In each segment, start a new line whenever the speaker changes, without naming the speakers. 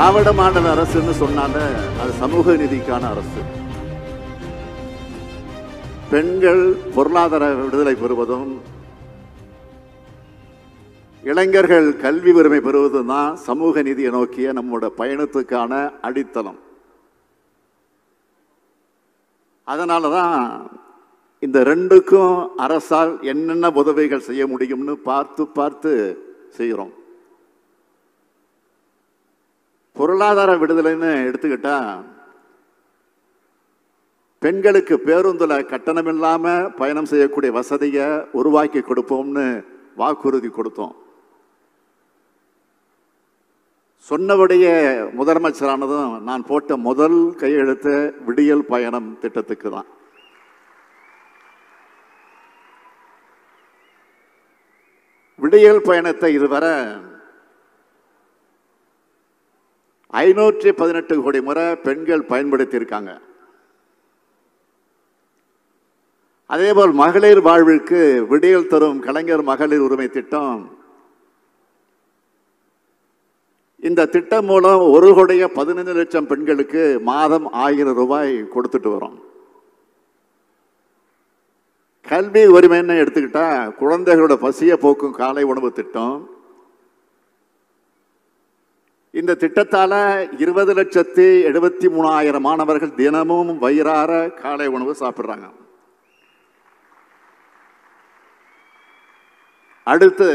திராவிட model அரசுன்னு சொன்னால அது சமூக நீதிக்கான அரசு. பெண்கள் பொருளாதார விடுதலை பெறுவதும் இளைஞர்கள் கல்வி உரிமை பெறுவதும் தான் சமூக நீதியை நோக்கிய நம்முடைய பயணத்துக்கான அடித்தளம். அதனாலதான் இந்த ரெண்டுக்கும் அரசால் என்னென்ன உதவிகள் செய்ய முடியும்னு பார்த்து பார்த்து செய்கிறோம். பொருளாதார விடுதலைன்னு எடுத்துக்கிட்டா பெண்களுக்கு பேருந்துல கட்டணம் இல்லாம பயணம் செய்யக்கூடிய வசதியை உருவாக்கி கொடுப்போம்னு வாக்குறுதி கொடுத்தோம். சொன்னபடியே முதலமைச்சரானதும் நான் போட்ட முதல் கையெழுத்து விடியல் பயணம் திட்டத்துக்கு தான். விடியல் பயணத்தை இதுவரை 518 கோடி முறை பெண்கள் பயன்படுத்தி இருக்காங்க. அதேபோல் மகளிர் வாழ்விற்கு விடியல் தரும் கலைஞர் மகளிர் உரிமை திட்டம், இந்த திட்டம் மூலம் 1,15 லட்சம் பெண்களுக்கு மாதம் 1000 ரூபாய் கொடுத்துட்டு வரோம். கல்வி உரிமைன்னு எடுத்துக்கிட்டா குழந்தைகளோட பசியை போக்கும் காலை உணவு திட்டம். இந்த திட்டத்தால 20,73,000 மாணவர்கள் தினமும் வயிறார காலை உணவு சாப்பிடுறாங்க. அடுத்து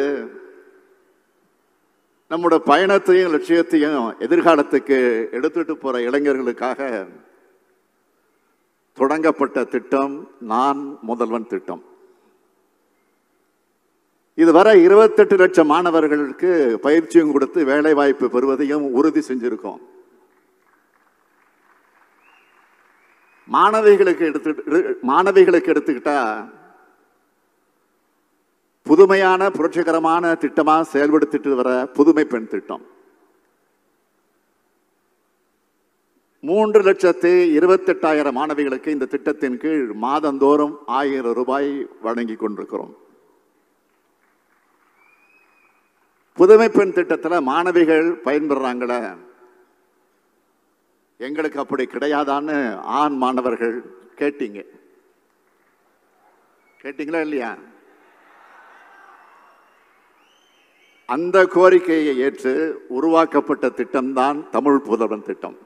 நம்முடைய பயணத்தையும் லட்சியத்தையும் எதிர்காலத்துக்கு எடுத்துட்டு போற இளைஞர்களுக்காக தொடங்கப்பட்ட திட்டம் நான் முதல்வன் திட்டம். இதுவரை 28 லட்சம் மாணவர்களுக்கு பயிற்சியும் கொடுத்து வேலை வாய்ப்பு பெறுவதையும் உறுதி செஞ்சிருக்கோம். மாணவிகளுக்கு எடுத்துக்கிட்டா புதுமையான புரட்சிகரமான திட்டமா செயல்படுத்திட்டு வர புதுமை பெண் திட்டம் 3,28,000 மாணவிகளுக்கு இந்த திட்டத்தின் கீழ் மாதந்தோறும் 1000 ரூபாய் வழங்கி கொண்டிருக்கிறோம். புதுமை பெண் திட்டத்தில் மாணவிகள் பயன்பெறாங்கள, எங்களுக்கு அப்படி கிடையாதான்னு ஆண் மாணவர்கள் கேட்டீங்களா இல்லையா? அந்த கோரிக்கையை ஏற்று உருவாக்கப்பட்ட திட்டம்தான் தமிழ் புதல்வன் திட்டம்.